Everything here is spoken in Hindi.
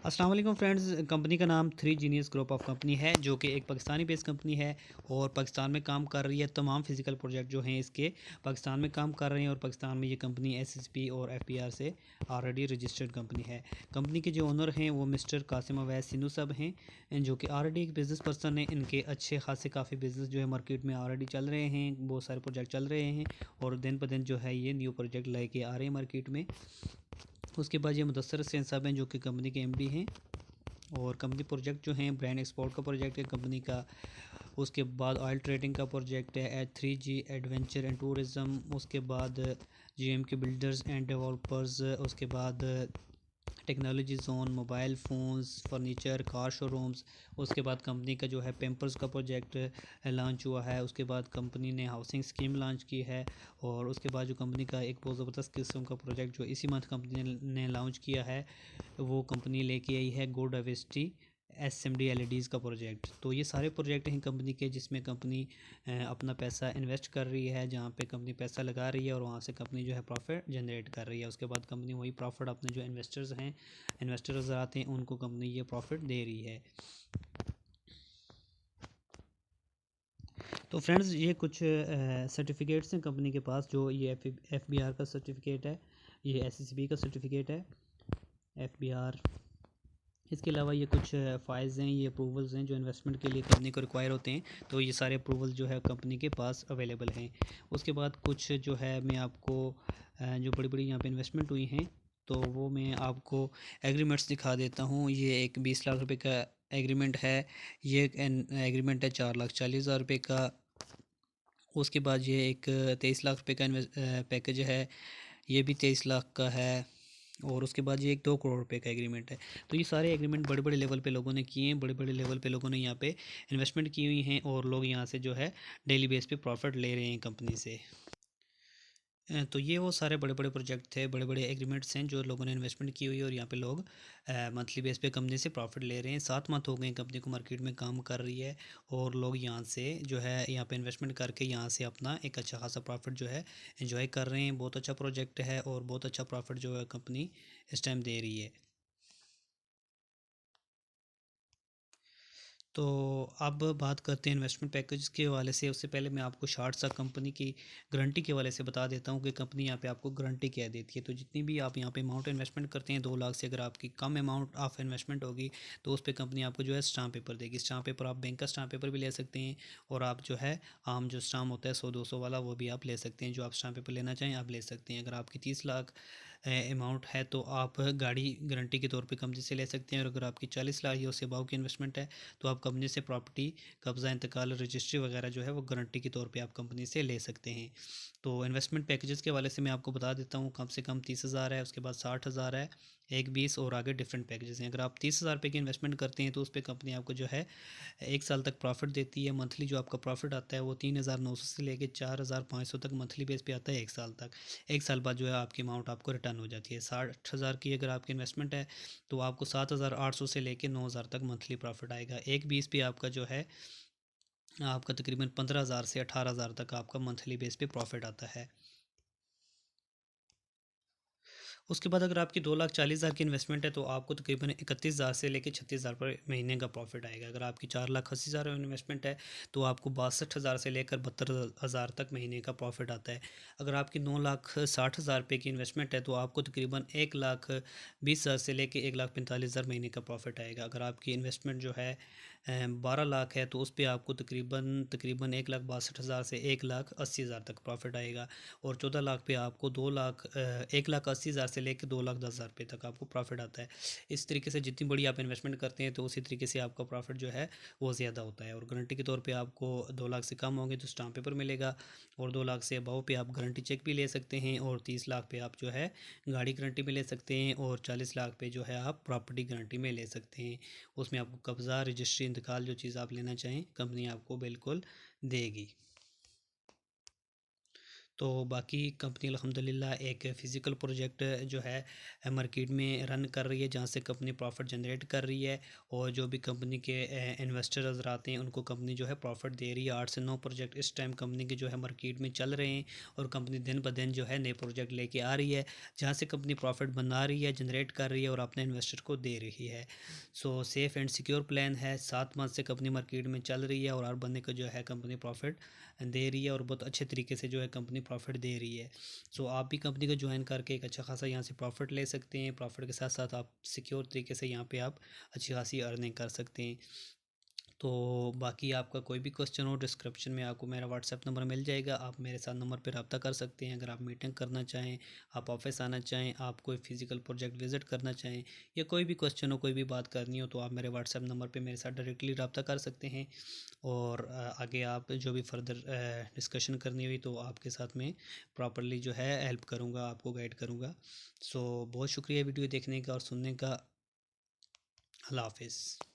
अस्सलाम वालेकुम फ्रेंड्स। कंपनी का नाम three genius group of company है, जो कि एक पाकिस्तानी बेस्ड कंपनी है और पाकिस्तान में काम कर रही है। तमाम फिज़िकल प्रोजेक्ट जो हैं इसके पाकिस्तान में काम कर रहे हैं और पाकिस्तान में ये कंपनी एसएसपी और एफपीआर से ऑलरेडी रजिस्टर्ड कंपनी है। कंपनी के जो ओनर हैं वो मिस्टर कासिम अवैस सिंधु साहब हैं, जो कि ऑलरेडी एक बिज़नेस पर्सन है। इनके अच्छे खासे काफ़ी बिज़नेस जो है मार्केट में ऑलरेडी चल रहे हैं, बहुत सारे प्रोजेक्ट चल रहे हैं और दिन ब दिन जो है ये न्यू प्रोजेक्ट लेके आ रहे हैं मार्केट में। उसके बाद ये मुदस्सर हुसैन साहब हैं, जो कि कंपनी के एमडी हैं और कंपनी प्रोजेक्ट जो हैं ब्रांड एक्सपोर्ट का प्रोजेक्ट है कंपनी का। उसके बाद ऑयल ट्रेडिंग का प्रोजेक्ट है H 3G adventure and tourism. उसके बाद जीएम के बिल्डर्स एंड डेवलपर्स। उसके बाद technology zone, mobile phones, furniture, car showrooms. उसके बाद कंपनी का जो है पेम्पर्स का प्रोजेक्ट लॉन्च हुआ है। उसके बाद कंपनी ने हाउसिंग स्कीम लॉन्च की है और उसके बाद जो कंपनी का एक बहुत ज़बरदस्त किस्म का प्रोजेक्ट जो इसी मंथ कंपनी ने लॉन्च किया है, वो कंपनी लेके आई है गो डाइवर्सिटी SMD LEDs का प्रोजेक्ट। तो ये सारे प्रोजेक्ट हैं कंपनी के, जिसमें कंपनी अपना पैसा इन्वेस्ट कर रही है, जहाँ पे कंपनी पैसा लगा रही है और वहाँ से कंपनी जो है प्रॉफिट जनरेट कर रही है। उसके बाद कंपनी वही प्रॉफिट अपने जो इन्वेस्टर्स आते हैं उनको कंपनी ये प्रॉफिट दे रही है। तो फ्रेंड्स, ये कुछ सर्टिफिकेट्स हैं कंपनी के पास। जो ये FBR का सर्टिफिकेट है, ये SCB का सर्टिफिकेट है, FBR। इसके अलावा ये कुछ फाइल्स हैं, ये अप्रूवल्स हैं जो इन्वेस्टमेंट के लिए कंपनी को रिक्वायर होते हैं। तो ये सारे अप्रूवल जो है कंपनी के पास अवेलेबल हैं। उसके बाद कुछ जो है मैं आपको जो बड़ी बड़ी यहाँ पे इन्वेस्टमेंट हुई हैं तो वो मैं आपको एग्रीमेंट्स दिखा देता हूँ। ये एक 20 लाख रुपए का एग्रीमेंट है। ये एक एग्रीमेंट है 4,40,000 रुपये का। उसके बाद ये एक 23 लाख रुपए का पैकेज है, ये भी 23 लाख का है। और उसके बाद ये एक 2 करोड़ रुपए का एग्रीमेंट है। तो ये सारे एग्रीमेंट बड़े बड़े लेवल पे लोगों ने किए हैं, बड़े बड़े लेवल पे लोगों ने यहाँ पे इन्वेस्टमेंट की हुई हैं और लोग यहाँ से जो है डेली बेस पे प्रॉफिट ले रहे हैं कंपनी से। तो ये वो सारे बड़े बड़े प्रोजेक्ट थे, बड़े बड़े एग्रीमेंट्स हैं जो लोगों ने इन्वेस्टमेंट की हुई है और यहाँ पे लोग मंथली बेस पे कंपनी से प्रॉफिट ले रहे हैं। 7 मंथ हो गए कंपनी को मार्केट में काम कर रही है और लोग यहाँ से जो है यहाँ पे इन्वेस्टमेंट करके यहाँ से अपना एक अच्छा खासा प्रॉफिट जो है एंजॉय कर रहे हैं। बहुत अच्छा प्रोजेक्ट है और बहुत अच्छा प्रॉफिट जो है कंपनी इस टाइम दे रही है। तो अब बात करते हैं इन्वेस्टमेंट पैकेज के हवाले से। उससे पहले मैं आपको शॉर्ट सा कंपनी की गारंटी के हवाले से बता देता हूँ कि कंपनी यहाँ पे आपको गारंटी क्या देती है। तो जितनी भी आप यहाँ पे अमाउंट इन्वेस्टमेंट करते हैं 2 लाख से, अगर आपकी कम अमाउंट ऑफ इन्वेस्टमेंट होगी तो उस पर कंपनी आपको जो है स्टाम्प पेपर देगी। स्टाम्प पेपर आप बैंक का स्टाम्प पेपर भी ले सकते हैं और आप जो है आम जो स्टाम्प होता है 100-200 वाला, वो भी आप ले सकते हैं। जो आप स्टाम्प पेपर लेना चाहें आप ले सकते हैं। अगर आपकी 30 लाख अमाउंट है तो आप गाड़ी गारंटी के तौर पे कंपनी से ले सकते हैं और अगर आपकी 40 लाख या उससे अबाव की इन्वेस्टमेंट है तो आप कंपनी से प्रॉपर्टी कब्ज़ा, इंतकाल, रजिस्ट्री वगैरह जो है वो गारंटी के तौर पे आप कंपनी से ले सकते हैं। तो इन्वेस्टमेंट पैकेजेस के हवाले से मैं आपको बता देता हूँ। कम से कम 30,000 है, उसके बाद 60,000 है, एक 20 और आगे डिफरेंट पैकेजेस हैं। अगर आप 30,000 रुपये की इन्वेस्टमेंट करते हैं तो उस पर कंपनी आपको जो है 1 साल तक प्रॉफिट देती है। मंथली जो आपका प्रॉफिट आता है वो 3,900 से लेकर 4,500 तक मंथली बेस पे आता है 1 साल तक। 1 साल बाद जो है आपकी अमाउंट आपको रिटर्न हो जाती है। 60,000 की अगर आपकी इन्वेस्टमेंट है तो आपको 7,800 से लेकर 9,000 तक मंथली प्रॉफिट आएगा। एक 20 पे आपका जो है आपका तकरीबन 15,000 से 18,000 तक आपका मंथली बेस पे प्रॉफिट आता है। उसके बाद अगर आपकी 2,40,000 की इन्वेस्टमेंट है तो आपको तकरीबन 31,000 से लेकर 36,000 पर महीने का प्रॉफिट आएगा। अगर आपकी 4,80,000 इन्वेस्टमेंट है तो आपको 62,000 से लेकर 72,000 तक महीने का प्रॉफिट आता है। अगर आपकी 9,60,000 रुपये की इन्वेस्टमेंट है तो आपको तकरीबन 1,20,000 से लेकर 1,45,000 महीने का प्रॉफिट आएगा। अगर आपकी इन्वेस्टमेंट जो है 12 लाख है तो उस पर आपको तकरीबन तकरीबन 1,62,000 से 1,80,000 तक प्रॉफिट आएगा। और 14 लाख पे आपको 1,80,000 से लेकर 2,10,000 रुपये तक आपको प्रॉफिट आता है। इस तरीके से जितनी बड़ी आप इन्वेस्टमेंट करते हैं तो उसी तरीके से आपका प्रॉफिट जो है वो ज़्यादा होता है। और गारंटी के तौर पे आपको 2 लाख से कम होंगे तो स्टाम्प पेपर मिलेगा और 2 लाख से अबव पे आप गारंटी चेक भी ले सकते हैं और 30 लाख पे आप जो है गाड़ी गारंटी में ले सकते हैं और 40 लाख पे जो है आप प्रॉपर्टी गारंटी में ले सकते हैं। उसमें आपको कब्ज़ा, रजिस्ट्री, इंतकाल जो चीज़ आप लेना चाहें कंपनी आपको बिल्कुल देगी। तो बाकी कंपनी अल्हम्दुलिल्लाह एक फ़िज़िकल प्रोजेक्ट जो है मार्केट में रन कर रही है, जहाँ से कंपनी प्रॉफिट जनरेट कर रही है। और जो भी कंपनी के इन्वेस्टर नज़र आते हैं उनको कंपनी जो है प्रॉफिट दे रही है। 8 से 9 प्रोजेक्ट इस टाइम कंपनी के जो है मार्केट में चल रहे हैं, और कंपनी दिन ब दिन जो है नए प्रोजेक्ट लेके आ रही है, जहाँ से कंपनी प्रॉफिट बना रही है, जनरेट कर रही है और अपने इन्वेस्टर को दे रही है। सो सेफ़ एंड सिक्योर प्लान है। 7 मंथ से कंपनी मार्केट में चल रही है और हर बंदे को जो है कंपनी प्रॉफिट दे रही है, और बहुत अच्छे तरीके से जो है कंपनी प्रॉफिट दे रही है। सो आप भी कंपनी को ज्वाइन करके एक अच्छा खासा यहाँ से प्रॉफिट ले सकते हैं। प्रॉफिट के साथ साथ आप सिक्योर तरीके से यहाँ पे आप अच्छी खासी अर्निंग कर सकते हैं। तो बाकी आपका कोई भी क्वेश्चन हो, डिस्क्रिप्शन में आपको मेरा व्हाट्सएप नंबर मिल जाएगा, आप मेरे साथ नंबर पर रब्ता कर सकते हैं। अगर आप मीटिंग करना चाहें, आप ऑफिस आना चाहें, आप कोई फिज़िकल प्रोजेक्ट विज़िट करना चाहें, या कोई भी क्वेश्चन हो, कोई भी बात करनी हो, तो आप मेरे व्हाट्सएप नंबर पे मेरे साथ डायरेक्टली रब्ता कर सकते हैं। और आगे आप जो भी फर्दर डिस्कशन करनी हुई तो आपके साथ में प्रॉपरली जो है हेल्प करूँगा, आपको गाइड करूँगा। सो बहुत शुक्रिया वीडियो देखने का और सुनने का। अल्लाह हाफ़िज़।